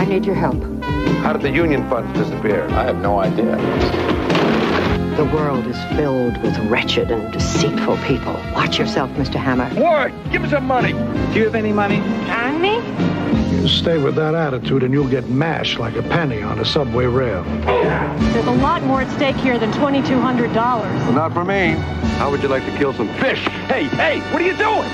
need your help. How did the union funds disappear? I have no idea. The world is filled with wretched and deceitful people. Watch yourself, Mr. Hammer. Ward, give me some money. Do you have any money? On me? You stay with that attitude and you'll get mashed like a penny on a subway rail. There's a lot more at stake here than $2,200. Well, not for me. How would you like to kill some fish? Hey, what are you doing?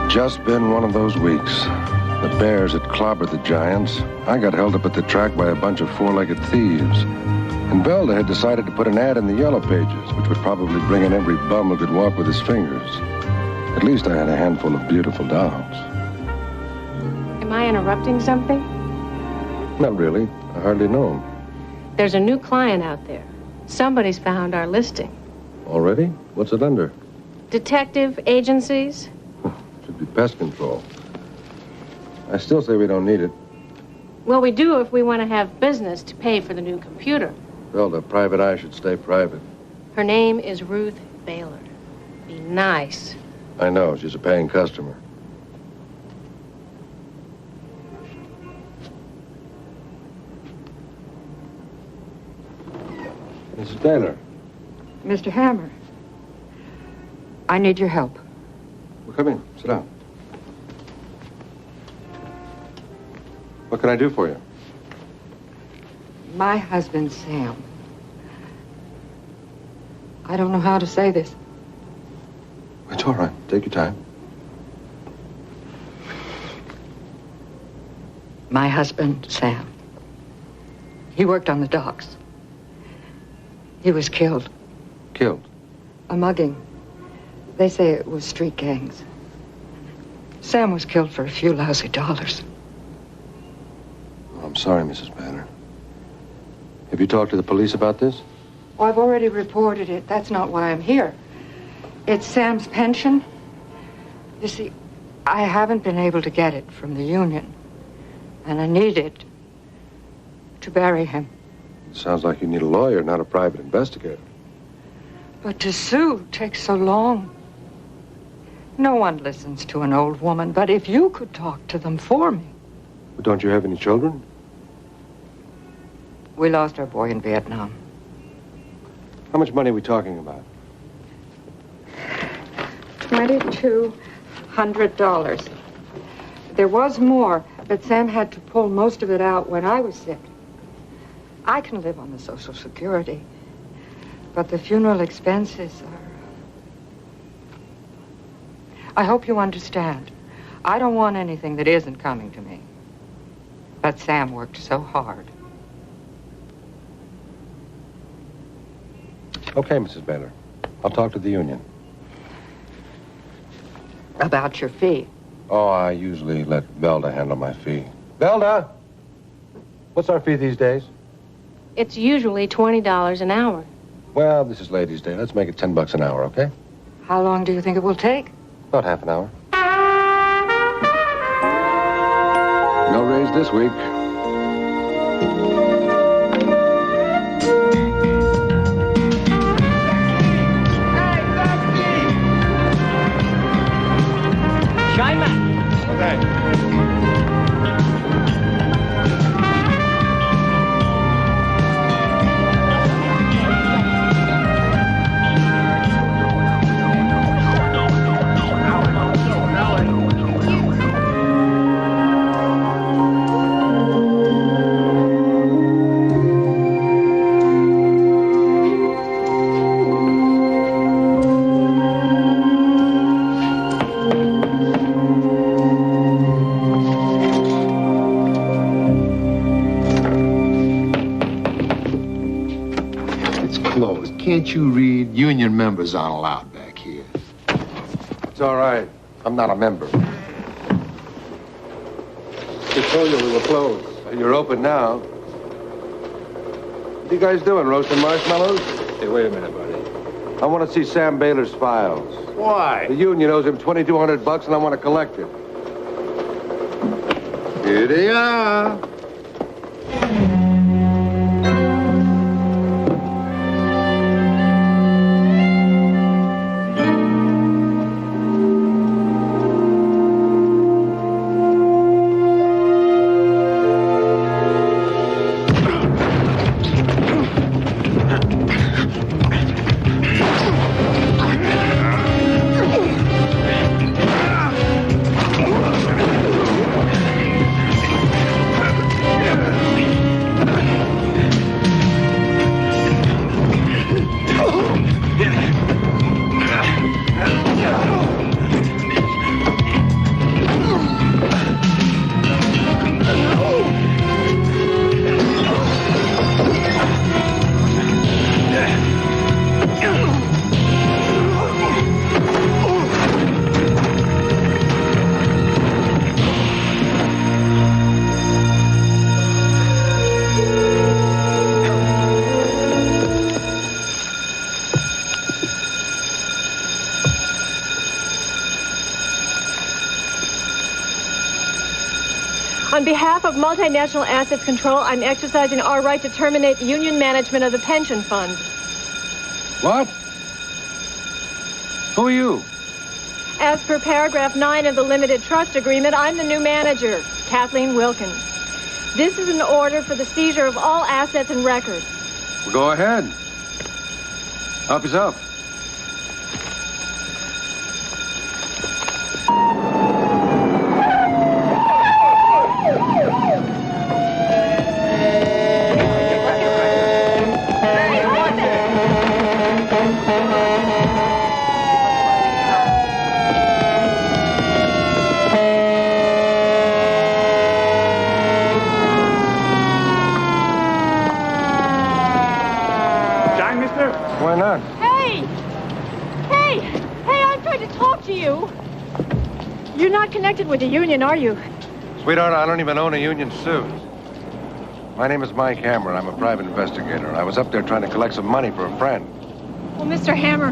Just been one of those weeks. The bears had clobbered the giants. I got held up at the track by a bunch of four-legged thieves. And Belda had decided to put an ad in the Yellow Pages, which would probably bring in every bum who could walk with his fingers. At least I had a handful of beautiful dolls. Am I interrupting something? Not really. I hardly know him. There's a new client out there. Somebody's found our listing. Already? What's it under? Detective agencies? Should be pest control. I still say we don't need it. Well, we do if we want to have business to pay for the new computer. Well, the private eye should stay private. Her name is Ruth Baylor. Be nice. I know. She's a paying customer. Mrs. Taylor. Mr. Hammer. I need your help. Well, come in. Sit down. What can I do for you? My husband, Sam. I don't know how to say this. It's all right. Take your time. My husband, Sam. He worked on the docks. He was killed. Killed? A mugging. They say it was street gangs. Sam was killed for a few lousy dollars. Oh, I'm sorry, Mrs. Banner. Have you talked to the police about this? Oh, I've already reported it. That's not why I'm here. It's Sam's pension. You see, I haven't been able to get it from the union. And I need it to bury him. It sounds like you need a lawyer, not a private investigator. But to sue takes so long. No one listens to an old woman, but if you could talk to them for me. But don't you have any children? We lost our boy in Vietnam. How much money are we talking about? $2,200. There was more, but Sam had to pull most of it out when I was sick. I can live on the Social Security, but the funeral expenses are... I hope you understand. I don't want anything that isn't coming to me. But Sam worked so hard. Okay, Mrs. Baylor. I'll talk to the union. About your fee. Oh, I usually let Velda handle my fee. Velda! What's our fee these days? It's usually $20 an hour. Well, this is Ladies' Day. Let's make it $10 an hour, okay? How long do you think it will take? About half an hour. No raise this week. Can't you read? Union members aren't allowed back here. It's all right. I'm not a member. They told you we were closed. You're open now. What are you guys doing, roasting marshmallows? Hey, wait a minute, buddy. I want to see Sam Baylor's files. Why? The union owes him $2,200 and I want to collect it. Here they are. On behalf of Multinational Assets Control, I'm exercising our right to terminate union management of the pension fund. What? Who are you? As per paragraph 9 of the limited trust agreement, I'm the new manager, Kathleen Wilkins. This is an order for the seizure of all assets and records. Well, go ahead. Help yourself. to you. You're not connected with the union, are you? Sweetheart, I don't even own a union suit. My name is Mike Hammer. I'm a private investigator. I was up there trying to collect some money for a friend. Well, Mr. Hammer,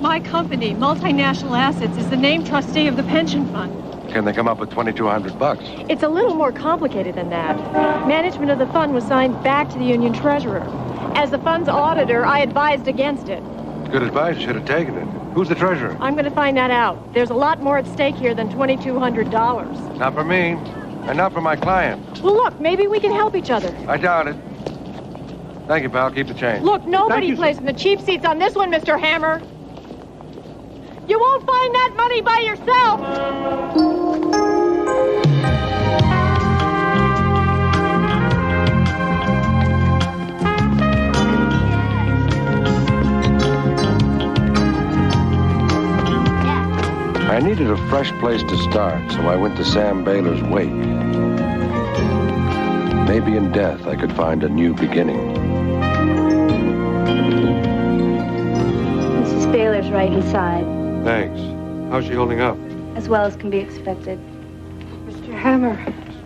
my company, Multinational Assets, is the named trustee of the pension fund. Can they come up with $2,200? It's a little more complicated than that. Management of the fund was signed back to the union treasurer. As the fund's auditor, I advised against it. Good advice. You should have taken it. Who's the treasurer? I'm going to find that out. There's a lot more at stake here than $2,200. Not for me, and not for my client. Well, look, maybe we can help each other. I doubt it. Thank you, pal. Keep the change. Look, nobody plays in the cheap seats on this one, Mr. Hammer. You won't find that money by yourself. I needed a fresh place to start, so I went to Sam Baylor's wake. Maybe in death I could find a new beginning. Mrs. Baylor's right inside, Thanks. How's she holding up? as well as can be expected. Mr. Hammer,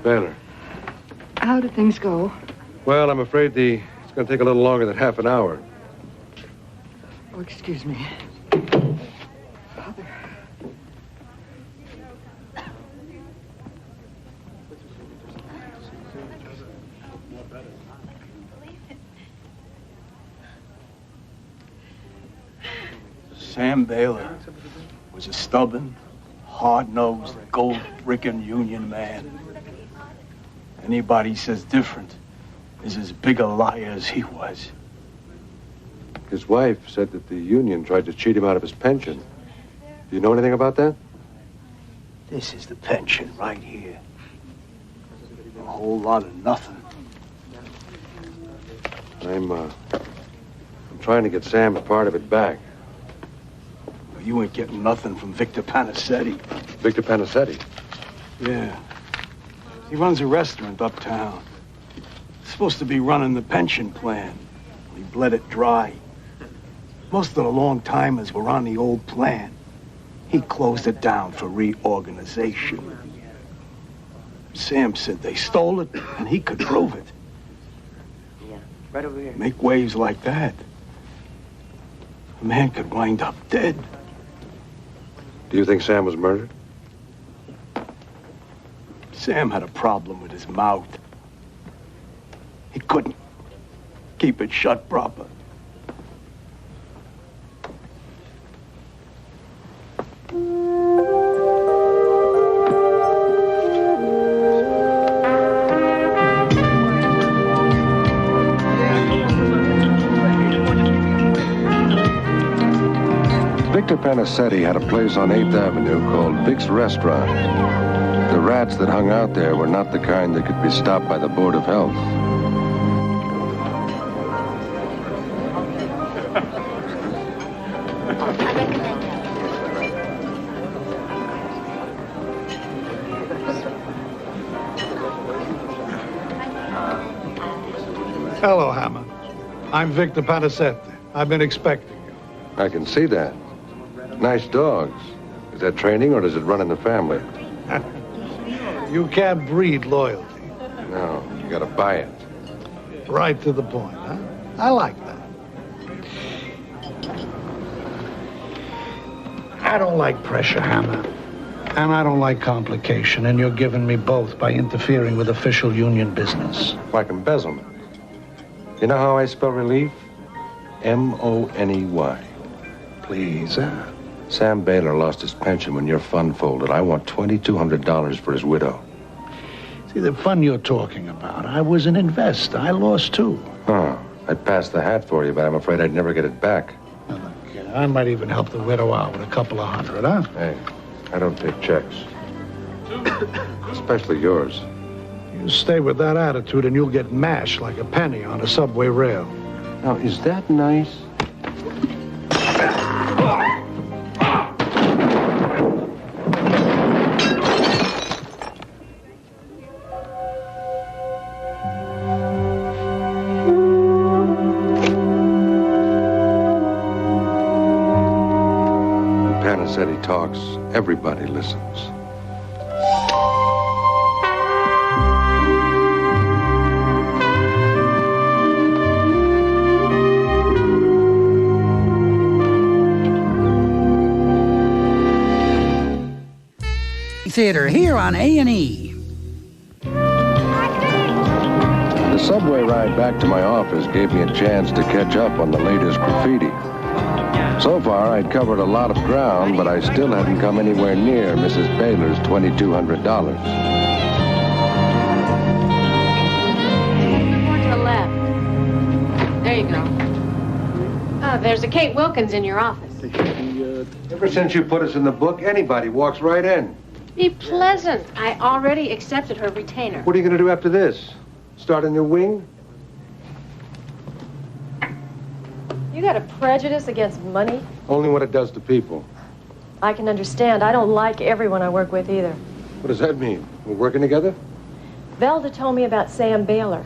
Baylor. how do things go? Well, I'm afraid it's going to take a little longer than half an hour. Oh, excuse me. Father. Sam Baylor was a stubborn, hard-nosed, gold-bricking union man. Anybody says different is as big a liar as he was. His wife said that the union tried to cheat him out of his pension. Do you know anything about that? This is the pension right here. A whole lot of nothing. I'm trying to get Sam a part of it back. You ain't getting nothing from Victor Panicetti. Victor Panicetti? Yeah. He runs a restaurant uptown. He's supposed to be running the pension plan. He bled it dry. Most of the long-timers were on the old plan. He closed it down for reorganization. Sam said they stole it, and he could prove it. Yeah, right over here. Make waves like that. A man could wind up dead. Do you think Sam was murdered? Sam had a problem with his mouth. He couldn't keep it shut proper. Victor Panicetti had a place on 8th Avenue called Vic's Restaurant. The rats that hung out there were not the kind that could be stopped by the Board of Health. Hello, Hammer. I'm Victor Panicetti. I've been expecting you. I can see that. Nice dogs. Is that training or does it run in the family? You can't breed loyalty. No, you gotta buy it. Right to the point, huh? I like that. I don't like pressure, Hammer. And I don't like complication, and you're giving me both by interfering with official union business. Like embezzlement. You know how I spell relief? M-O-N-E-Y. Please, Sam Baylor lost his pension when your fund folded. I want $2,200 for his widow. See, the fun you're talking about, I was an investor. I lost, too. Oh, I'd pass the hat for you, but I'm afraid I'd never get it back. Now, look, I might even help the widow out with a couple of hundred, huh? Hey, I don't take checks. Especially yours. You stay with that attitude and you'll get mashed like a penny on a subway rail. Now, is that nice? Panacetti talks, everybody listens. Theater here on A&E. The subway ride back to my office gave me a chance to catch up on the latest graffiti. So far, I'd covered a lot of ground, but I still hadn't come anywhere near Mrs. Baylor's $2,200. More to the left. There you go. Oh, there's a Kate Wilkins in your office. Ever since you put us in the book, anybody walks right in. Be pleasant. I already accepted her retainer. What are you going to do after this? Start a new wing? You got a prejudice against money? Only what it does to people. I can understand. I don't like everyone I work with either. What does that mean? We're working together? Velda told me about Sam Baylor.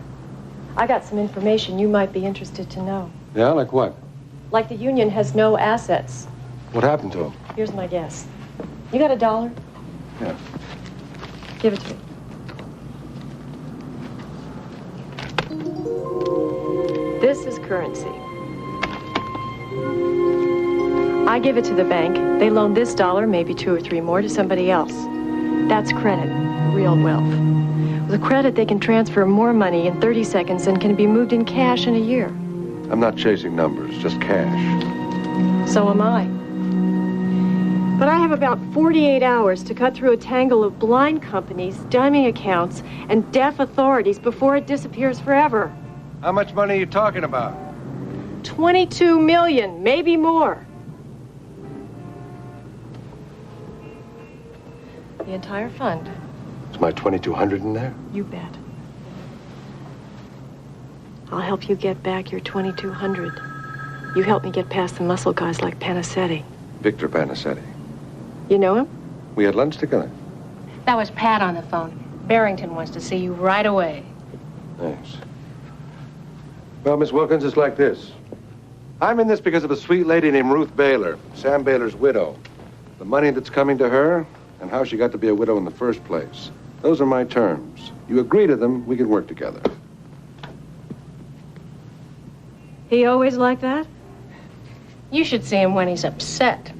I got some information you might be interested to know. Yeah, like what? Like the union has no assets. What happened to him? Here's my guess. You got $1? Yeah. Give it to me. This is currency. I give it to the bank. They loan this $1, maybe 2 or 3 more, to somebody else. That's credit, real wealth. With credit, they can transfer more money in 30 seconds than can be moved in cash in a year. I'm not chasing numbers, just cash. So am I. But I have about 48 hours to cut through a tangle of blind companies, dummy accounts, and deaf authorities before it disappears forever. How much money are you talking about? 22 million, maybe more. The entire fund. Is my 2,200 in there? You bet. I'll help you get back your 2,200. You helped me get past the muscle guys like Panacetti. Victor Panacetti. You know him? We had lunch together. That was Pat on the phone. Barrington wants to see you right away. Thanks. Well, Miss Wilkins, it's like this. I'm in this because of a sweet lady named Ruth Baylor, Sam Baylor's widow. The money that's coming to her, and how she got to be a widow in the first place. Those are my terms. You agree to them, we can work together. He always like that? You should see him when he's upset.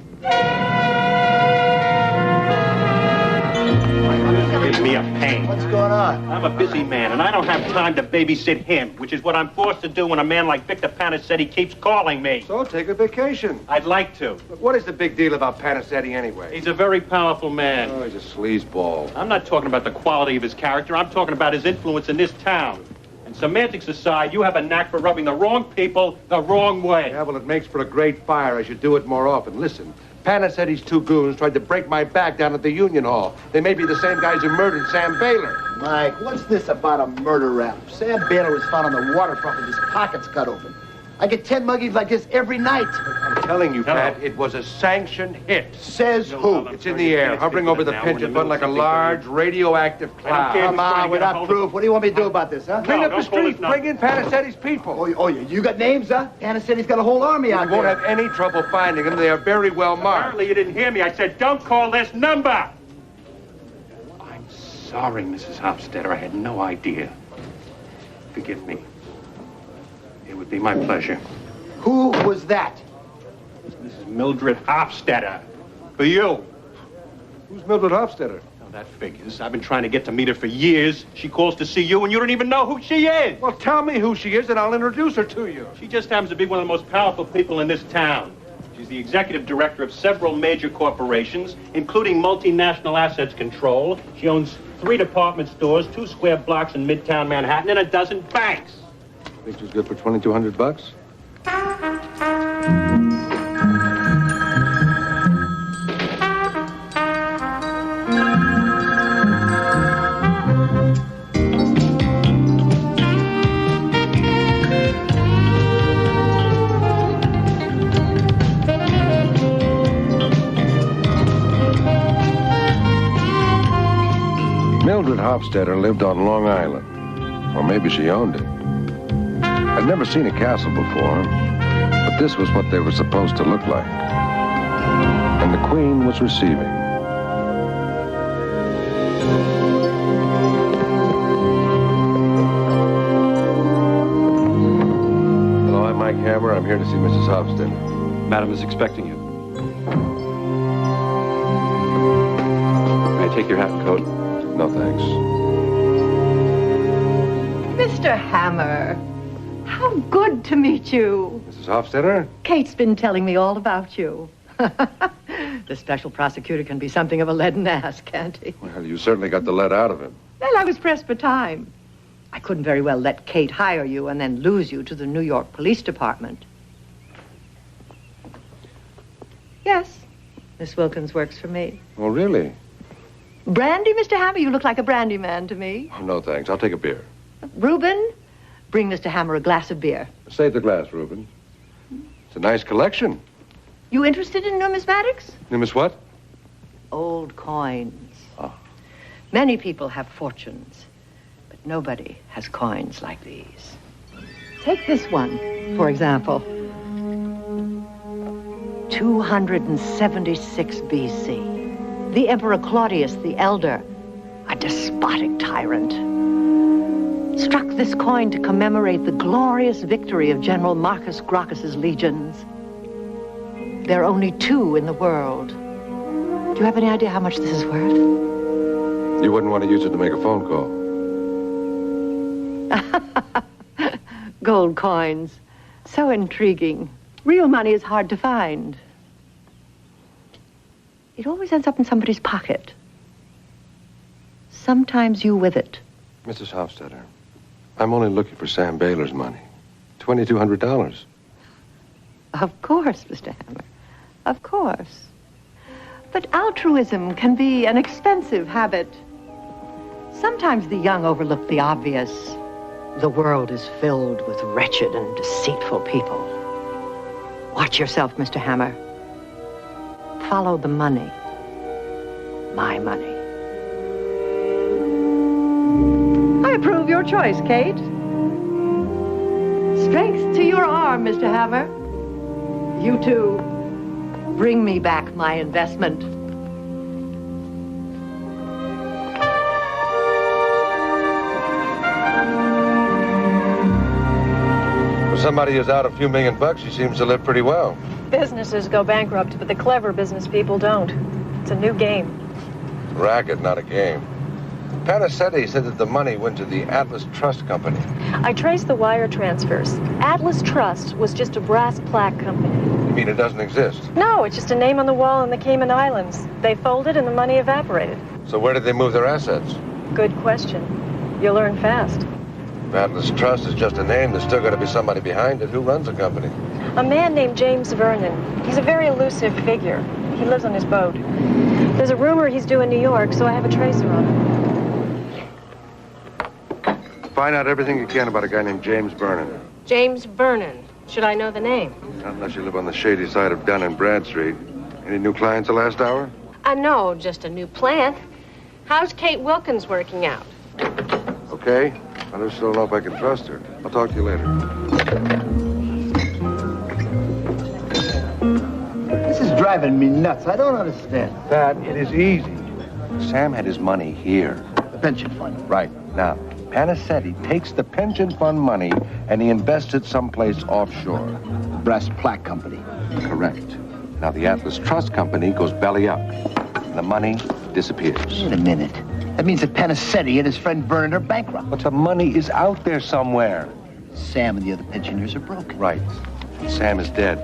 Gives me a pain. What's going on? I'm a busy man, and I don't have time to babysit him, which is what I'm forced to do when a man like Victor Panacetti keeps calling me. So take a vacation. I'd like to. But what is the big deal about Panacetti anyway? He's a very powerful man. Oh, he's a sleazeball. I'm not talking about the quality of his character. I'm talking about his influence in this town. And semantics aside, you have a knack for rubbing the wrong people the wrong way. Yeah, well, it makes for a great fire. I should do it more often. Listen, Panacetti's 2 goons tried to break my back down at the Union Hall. They may be the same guys who murdered Sam Baylor. Mike, what's this about a murder rap? Sam Baylor was found on the waterfront with his pockets cut open. I get 10 muggings like this every night. I'm telling you, Pat, it was a sanctioned hit. Says who? It's in the air, hovering over the pension fund like a large radioactive cloud. Come on, without proof. What do you want me to do about this, huh? Clean up the streets, bring in Panacetti's people. Oh, you got names, huh? Panacetti's got a whole army out there. You won't have any trouble finding them. They are very well marked. Apparently you didn't hear me. I said, don't call this number. I'm sorry, Mrs. Hofstetter. I had no idea. Forgive me. It would be my pleasure. Who was that? Mrs. Mildred Hofstetter. For you. Who's Mildred Hofstetter? Now, that figures. I've been trying to get to meet her for years. She calls to see you, and you don't even know who she is. Well, tell me who she is, and I'll introduce her to you. She just happens to be one of the most powerful people in this town. She's the executive director of several major corporations, including Multinational Assets Control. She owns 3 department stores, 2 square blocks in Midtown Manhattan, and a dozen banks. Think she's good for $2,200? Mildred Hofstetter lived on Long Island. Or maybe she owned it. I'd never seen a castle before, but this was what they were supposed to look like. And the the Queen was receiving. Hello, I'm Mike Hammer. I'm here to see Mrs. Hofstadter. Madam is expecting you. May I take your hat and coat? No, thanks. Mr. Hammer, how good to meet you. Mrs. Hofstadter? Kate's been telling me all about you. The special prosecutor can be something of a leaden ass, can't he? Well, you certainly got the lead out of him. Well, I was pressed for time. I couldn't very well let Kate hire you and then lose you to the New York Police Department. Yes, Miss Wilkins works for me. Oh, really? Brandy, Mr. Hammer? You look like a brandy man to me. Oh, no, thanks. I'll take a beer. Reuben, bring Mr. Hammer a glass of beer. Save the glass, Reuben. It's a nice collection. You interested in numismatics? Numis what? Old coins. Oh. Many people have fortunes, but nobody has coins like these. Take this one, for example. 276 BC. The Emperor Claudius the Elder, a despotic tyrant, struck this coin to commemorate the glorious victory of General Marcus Gracchus's legions. There are only 2 in the world. Do you have any idea how much this is worth? You wouldn't want to use it to make a phone call. Gold coins. So intriguing. Real money is hard to find. It always ends up in somebody's pocket. Sometimes you with it. Mrs. Hofstadter, I'm only looking for Sam Baylor's money. $2,200. Of course, Mr. Hammer. Of course. But altruism can be an expensive habit. Sometimes the young overlook the obvious. The world is filled with wretched and deceitful people. Watch yourself, Mr. Hammer. Follow the money. My money. I approve your choice, Kate. Strength to your arm, Mr. Hammer. You too. Bring me back my investment. For somebody who's out a few $1,000,000, she seems to live pretty well. Businesses go bankrupt, but the clever business people don't. It's a new game. Racket, not a game. Panacetti said that the money went to the Atlas Trust Company. I traced the wire transfers. Atlas Trust was just a brass plaque company. You mean it doesn't exist? No, it's just a name on the wall in the Cayman Islands. They folded and the money evaporated. So where did they move their assets? Good question. You'll learn fast. If Atlas Trust is just a name, there's still got to be somebody behind it. Who runs the company? A man named James Vernon. He's a very elusive figure. He lives on his boat. There's a rumor he's due in New York, so I have a tracer on him. Find out everything you can about a guy named James Vernon. James Vernon. Should I know the name? Not unless you live on the shady side of Dun and Bradstreet. Any new clients the last hour? No, just a new plant. How's Kate Wilkins working out? Okay. I just don't know if I can trust her. I'll talk to you later. This is driving me nuts. I don't understand. Dad, it is easy. Sam had his money here. The pension fund. Right. Now, Panacetti takes the pension fund money and he invests it someplace offshore. The Brass Plaque Company. Correct. Now, the Atlas Trust Company goes belly up. And the money disappears. Wait a minute. That means that Panacetti and his friend Vernon are bankrupt. But the money is out there somewhere. Sam and the other pensioners are broken. Right. Sam is dead.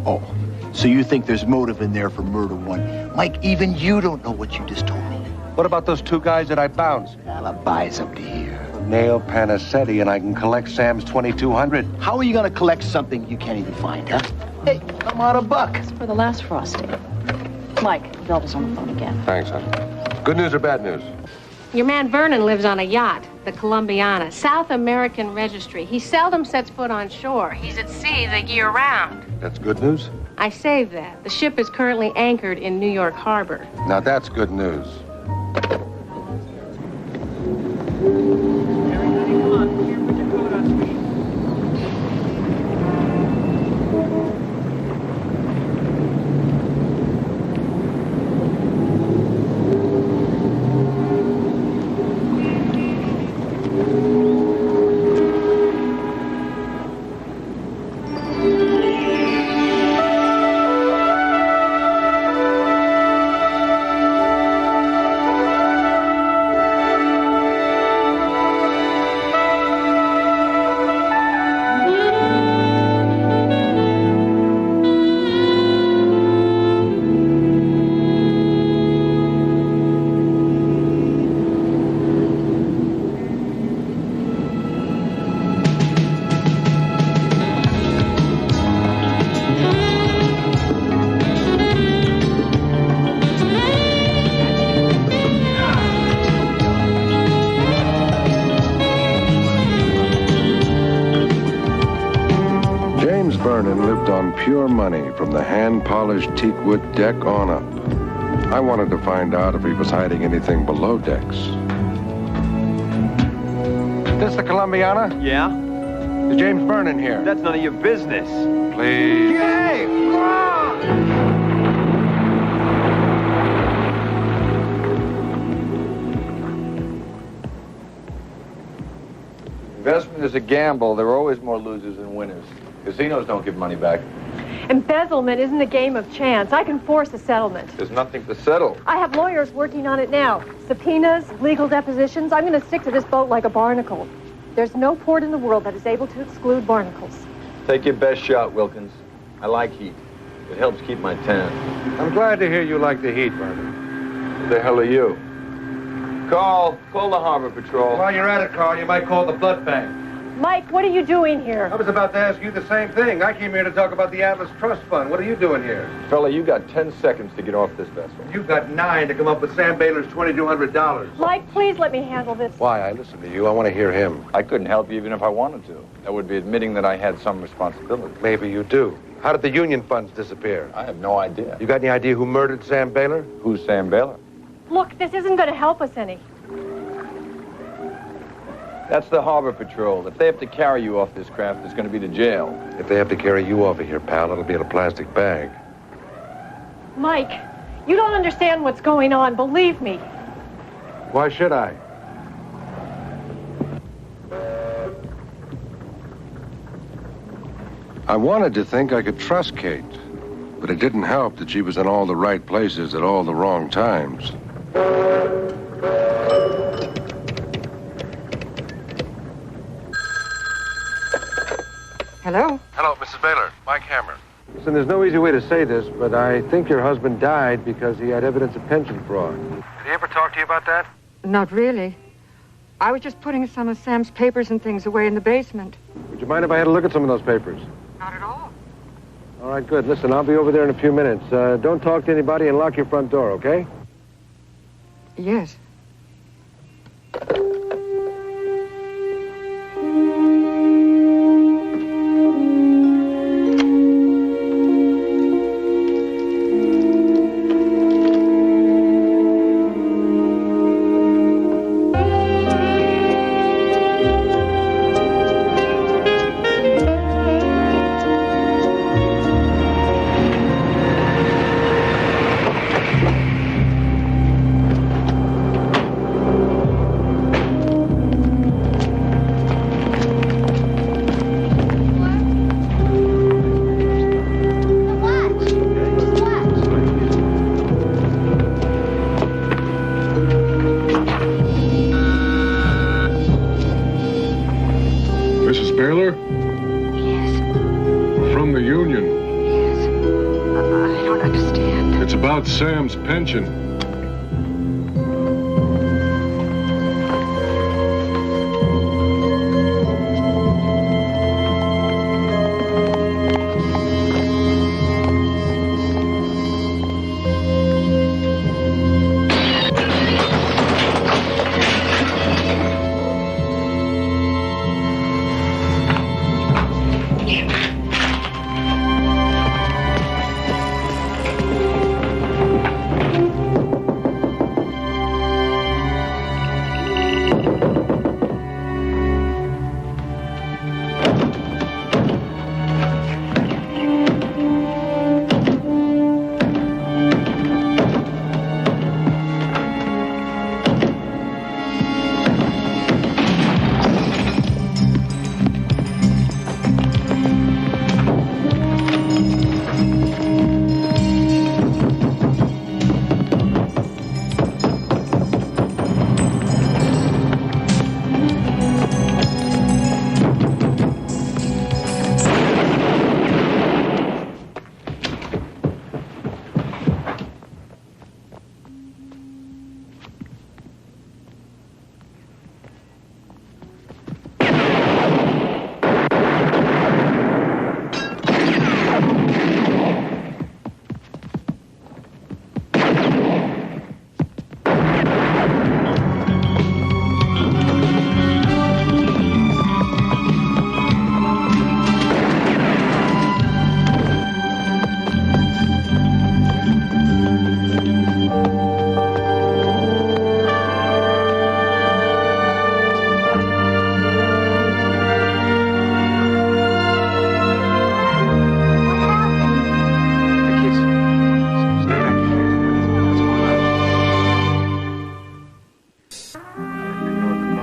Oh, so you think there's motive in there for murder one. Mike, even you don't know what you just told me. What about those 2 guys that I bounced? Alibis up to here. Nail Panacetti and I can collect Sam's $2,200. How are you going to collect something you can't even find, huh? Hey, I'm out a buck. It's for the last frosty. Mike, Velda's on the phone again. Thanks, hon. Good news or bad news? Your man Vernon lives on a yacht, the Columbiana, South American Registry. He seldom sets foot on shore. He's at sea the year round. That's good news? I saved that. The ship is currently anchored in New York Harbor. Now that's good news. lived on pure money from the hand-polished teakwood deck on up. I wanted to find out if he was hiding anything below decks. Is this the Columbiana? Yeah? Is James Vernon here? That's none of your business. Please. Yay! Investment is a gamble. There are always more losers than winners. Casinos don't give money back. Embezzlement isn't a game of chance. I can force a settlement. There's nothing to settle. I have lawyers working on it now. Subpoenas, legal depositions. I'm going to stick to this boat like a barnacle. There's no port in the world that is able to exclude barnacles. Take your best shot, Wilkins. I like heat. It helps keep my tan. I'm glad to hear you like the heat, Vernon. Who the hell are you? Carl, call the Harbor Patrol. While you're at it, Carl, you might call the blood bank. Mike, what are you doing here? I was about to ask you the same thing. I came here to talk about the Atlas Trust Fund. What are you doing here? Fella, you got 10 seconds to get off this vessel. You've got 9 to come up with Sam Baylor's $2,200. Mike, please let me handle this. Why? I listen to you. I want to hear him. I couldn't help you even if I wanted to. That would be admitting that I had some responsibility. Maybe you do. How did the union funds disappear? I have no idea. You got any idea who murdered Sam Baylor? Who's Sam Baylor? Look, this isn't going to help us any. That's the Harbor Patrol. If they have to carry you off this craft, it's going to be to jail. If they have to carry you over here, pal, it'll be in a plastic bag. Mike, you don't understand what's going on. Believe me. Why should I? I wanted to think I could trust Kate, but it didn't help that she was in all the right places at all the wrong times. Hello? Hello, Mrs. Baylor. Mike Hammer. Listen, there's no easy way to say this, but I think your husband died because he had evidence of pension fraud. Did he ever talk to you about that? Not really. I was just putting some of Sam's papers and things away in the basement. Would you mind if I had a look at some of those papers? Not at all. All right, good. Listen, I'll be over there in a few minutes. Don't talk to anybody and lock your front door, okay? Yes. Mrs. Baylor? Yes. We're from the union. Yes. I don't understand. It's about Sam's pension.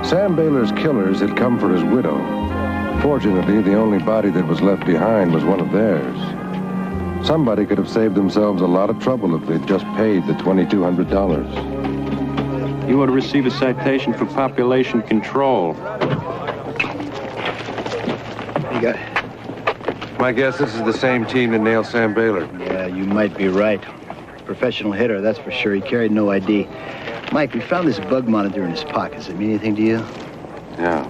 Sam Baylor's killers had come for his widow. Fortunately, the only body that was left behind was one of theirs. Somebody could have saved themselves a lot of trouble if they'd just paid the $2,200. You ought to receive a citation for population control. You got it. My guess this is the same team that nailed Sam Baylor. Yeah, you might be right. Professional hitter, that's for sure. He carried no ID. Mike, we found this bug monitor in his pocket. Does it mean anything to you? Yeah.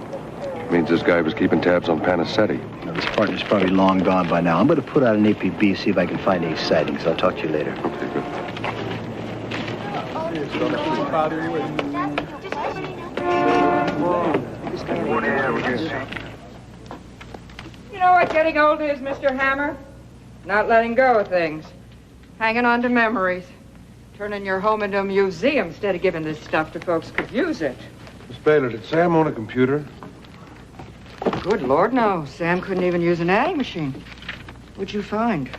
Means this guy was keeping tabs on Panisetti. Now, this partner's probably long gone by now. I'm going to put out an APB, see if I can find any sightings. I'll talk to you later. Okay, good. You know what getting old is, Mr. Hammer? Not letting go of things. Hanging on to memories. Turning your home into a museum instead of giving this stuff to folks who could use it. Miss Baylor, did Sam own a computer? Good Lord, no. Sam couldn't even use an adding machine. What'd you find?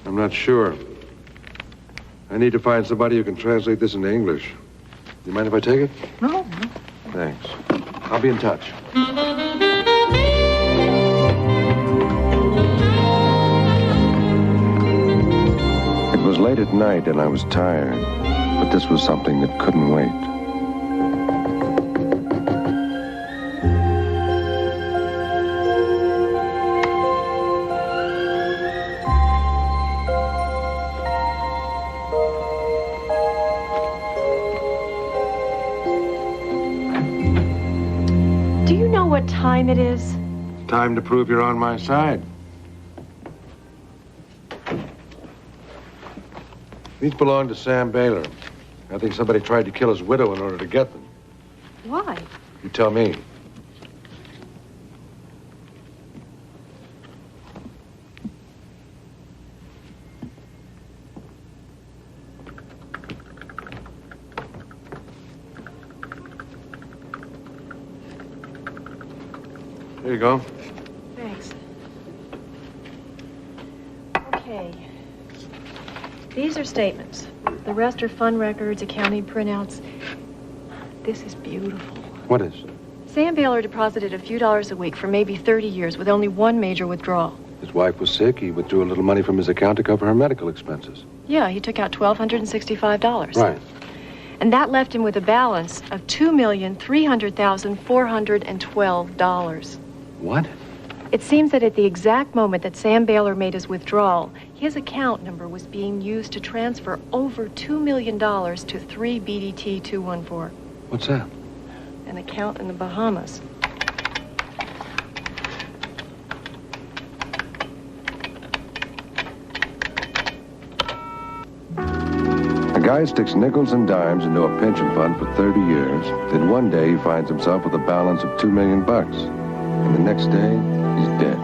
I'm not sure. I need to find somebody who can translate this into English. You mind if I take it? No. Thanks. I'll be in touch. It was late at night and I was tired, but this was something that couldn't wait. Do you know what time it is? Time to prove you're on my side. These belong to Sam Baylor. I think somebody tried to kill his widow in order to get them. Why? You tell me. Here you go. Thanks. Okay. These are statements. The rest are fund records, accounting printouts. This is beautiful. What is? Sam Baylor deposited a few dollars a week for maybe 30 years with only one major withdrawal. His wife was sick. He withdrew a little money from his account to cover her medical expenses. Yeah, he took out $1,265. Right. And that left him with a balance of $2,300,412. What? It seems that at the exact moment that Sam Baylor made his withdrawal, his account number was being used to transfer over $2 million to 3 BDT 214. What's that? An account in the Bahamas. A guy sticks nickels and dimes into a pension fund for 30 years. Then one day he finds himself with a balance of $2 million. And the next day, he's dead.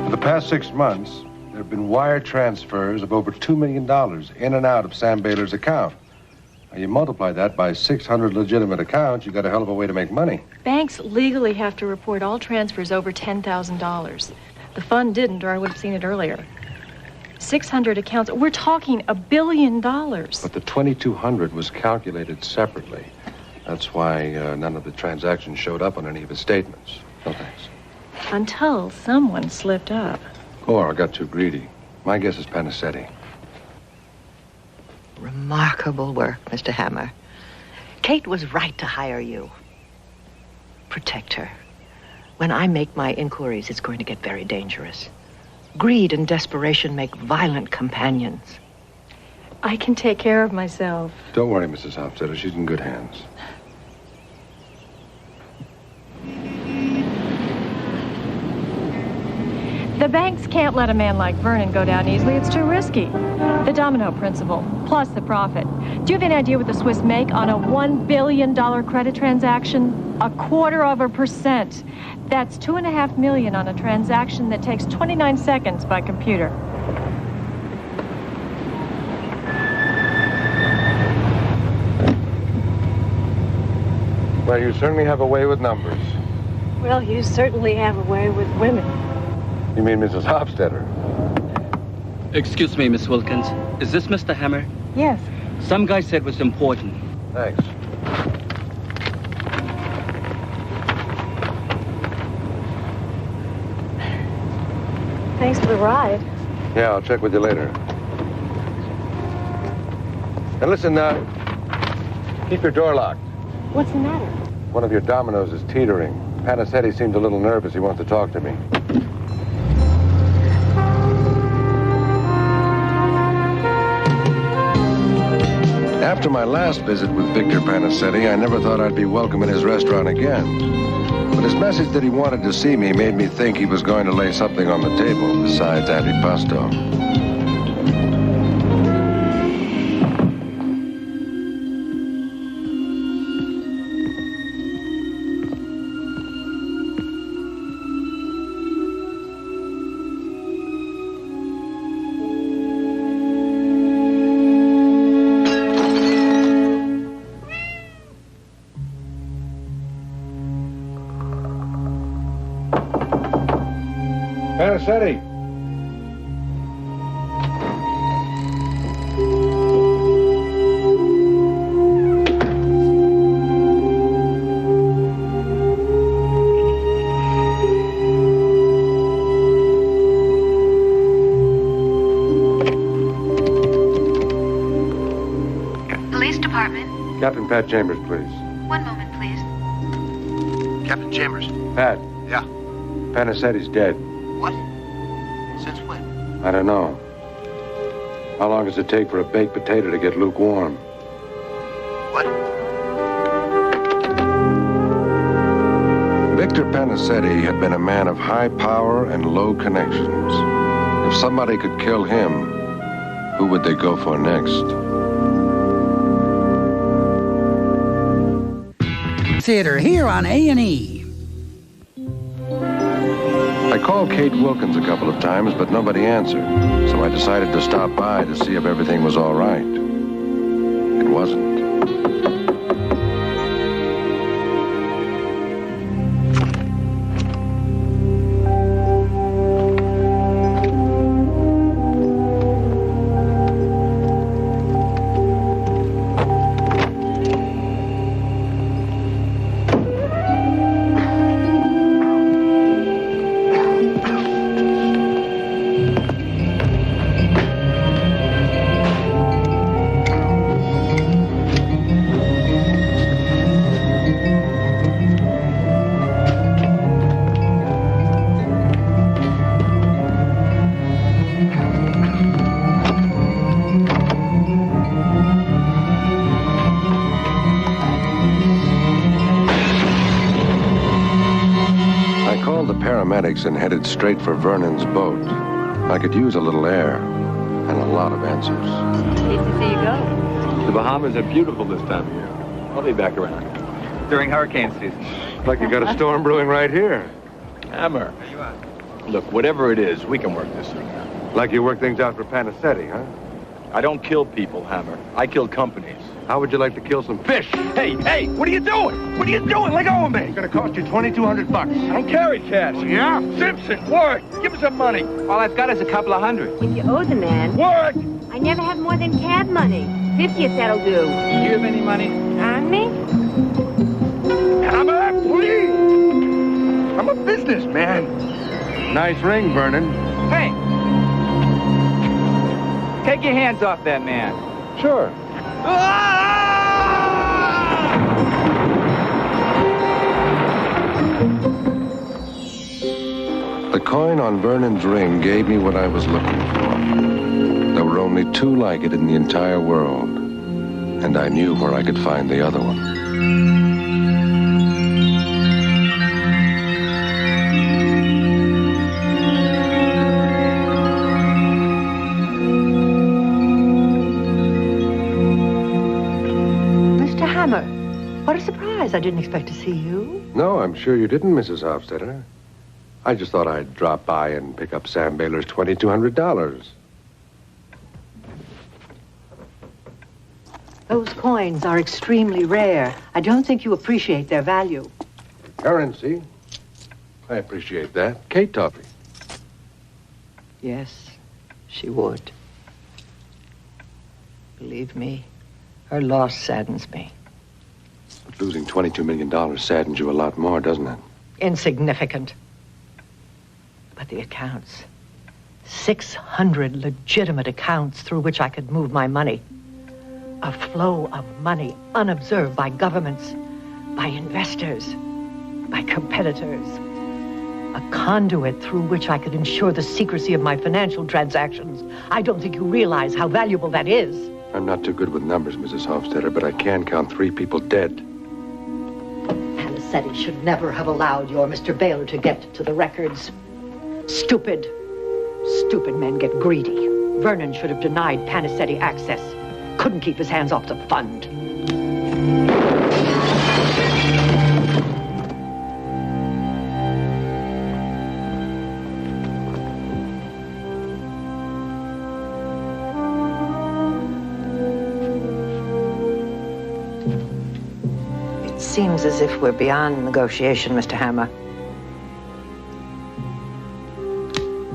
For the past 6 months, there have been wire transfers of over $2 million in and out of Sam Baylor's account. Now, you multiply that by 600 legitimate accounts, you got a hell of a way to make money. Banks legally have to report all transfers over $10,000. The fund didn't, or I would have seen it earlier. 600 accounts. We're talking $1 billion. But the 2,200 was calculated separately. That's why none of the transactions showed up on any of his statements. No thanks. Until someone slipped up. Or I got too greedy. My guess is Panisetti. Remarkable work, Mr. Hammer. Kate was right to hire you. Protect her. When I make my inquiries, it's going to get very dangerous. Greed and desperation make violent companions. I can take care of myself. Don't worry, Mrs. Hofstetter. She's in good hands. The banks can't let a man like Vernon go down easily. It's too risky. The domino principle, plus the profit. Do you have any idea what the Swiss make on a $1 billion credit transaction? 0.25%. That's $2.5 million on a transaction that takes 29 seconds by computer. Well, you certainly have a way with numbers. Well, you certainly have a way with women. You mean Mrs. Hofstetter? Excuse me, Miss Wilkins. Is this Mr. Hammer? Yes. Some guy said it was important. Thanks. Thanks for the ride. Yeah, I'll check with you later. And listen, keep your door locked. What's the matter? One of your dominoes is teetering. Panicetti seemed a little nervous. He wants to talk to me. After my last visit with Victor Panicetti, I never thought I'd be welcome in his restaurant again. But his message that he wanted to see me made me think he was going to lay something on the table besides antipasto. Panicetti. Police department. Captain Pat Chambers, please. One moment, please. Captain Chambers. Pat. Yeah. Panicetti's dead. What? Since when? I don't know. How long does it take for a baked potato to get lukewarm? What? Victor Panicetti had been a man of high power and low connections. If somebody could kill him, who would they go for next? Theater here on A&E. I called Kate Wilkins a couple of times, but nobody answered. So I decided to stop by to see if everything was all right. It wasn't. And headed straight for Vernon's boat. I could use a little air and a lot of answers. Hate to see you go. The Bahamas are beautiful this time of year. I'll be back around. During hurricane season. Like you got a storm brewing right here. Hammer. Look, whatever it is, we can work this thing out. Like you work things out for Panicetti, huh? I don't kill people, Hammer. I kill companies. How would you like to kill some fish? Hey, what are you doing? What are you doing? Let go of me. It's gonna cost you $2,200. I don't carry cash. Oh, yeah? Simpson, work. Give me some money. All I've got is a couple of hundred. If you owe the man... Work! I never have more than cab money. 50th, that'll do. Do you have any money? On me? Hammer, please! I'm a businessman. Nice ring, Vernon. Hey! Take your hands off that man. Sure. The coin on Vernon's ring gave me what I was looking for. There were only two like it in the entire world, and I knew where I could find the other one. What a surprise. I didn't expect to see you. No, I'm sure you didn't, Mrs. Hofstetter. I just thought I'd drop by and pick up Sam Baylor's $2,200. Those coins are extremely rare. I don't think you appreciate their value. Currency? I appreciate that. Kate taught me. Yes, she would. Believe me, her loss saddens me. But losing $22 million saddens you a lot more, doesn't it? Insignificant. But the accounts, 600 legitimate accounts through which I could move my money. A flow of money unobserved by governments, by investors, by competitors. A conduit through which I could ensure the secrecy of my financial transactions. I don't think you realize how valuable that is. I'm not too good with numbers, Mrs. Hofstadter, but I can count 3 people dead. Panisetti should never have allowed your Mr. Baylor to get to the records. Stupid men get greedy. Vernon should have denied Panisetti access. Couldn't keep his hands off the fund. It seems as if we're beyond negotiation, Mr. Hammer.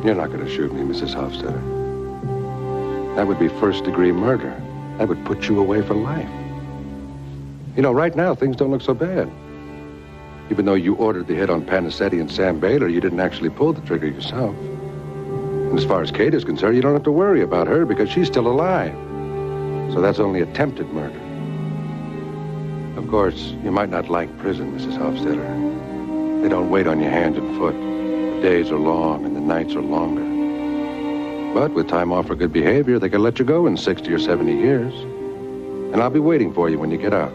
You're not going to shoot me, Mrs. Hofstadter. That would be first-degree murder. That would put you away for life. You know, right now, things don't look so bad. Even though you ordered the hit on Panisetti and Sam Baylor, you didn't actually pull the trigger yourself. And as far as Kate is concerned, you don't have to worry about her because she's still alive. So that's only attempted murder. Of course, you might not like prison, Mrs. Hofstadter. They don't wait on your hand and foot. The days are long and the nights are longer. But with time off for good behavior, they can let you go in 60 or 70 years. And I'll be waiting for you when you get out.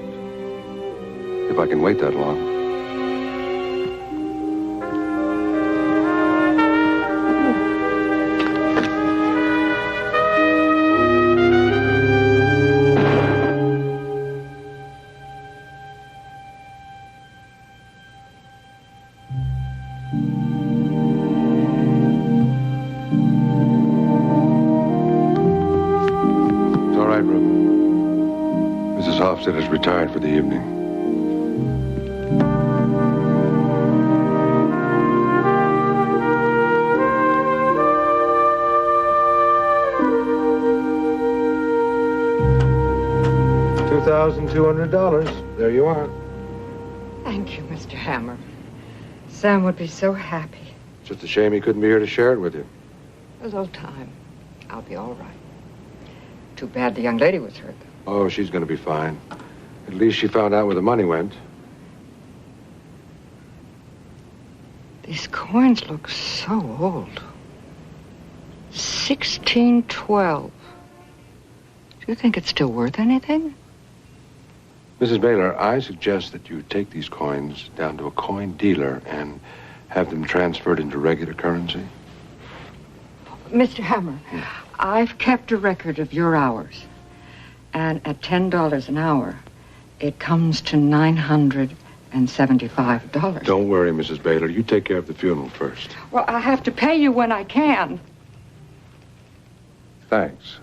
If I can wait that long. Hofstadter is retired for the evening. $2,200. There you are. Thank you, Mr. Hammer. Sam would be so happy. Just a shame he couldn't be here to share it with you. A little time. I'll be all right. Too bad the young lady was hurt. Oh, she's going to be fine. At least she found out where the money went. These coins look so old. 1612. Do you think it's still worth anything? Mrs. Baylor, I suggest that you take these coins down to a coin dealer and have them transferred into regular currency. Mr. Hammer, I've kept a record of your hours. And at $10 an hour, it comes to $975. Don't worry, Mrs. Baylor. You take care of the funeral first. Well, I have to pay you when I can. Thanks.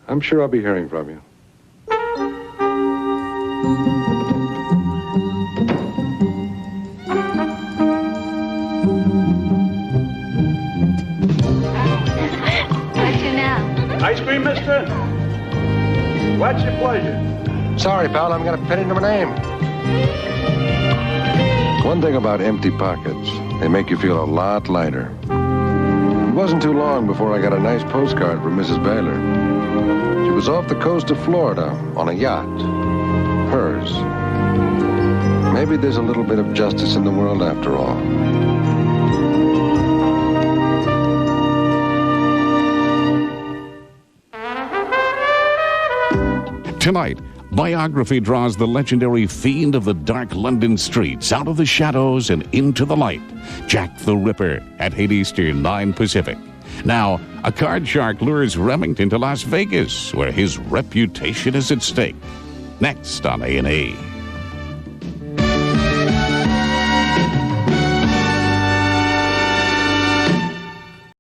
I'm sure I'll be hearing from you. Ice cream, mister? What's your pleasure? Sorry, pal, I'm gonna pin into my name. One thing about empty pockets, they make you feel a lot lighter. It wasn't too long before I got a nice postcard from Mrs. Baylor. She was off the coast of Florida on a yacht. Hers. Maybe there's a little bit of justice in the world after all. Tonight, biography draws the legendary fiend of the dark London streets out of the shadows and into the light. Jack the Ripper at 8 Eastern, 9 Pacific. Now, a card shark lures Remington to Las Vegas, where his reputation is at stake. Next on A&E.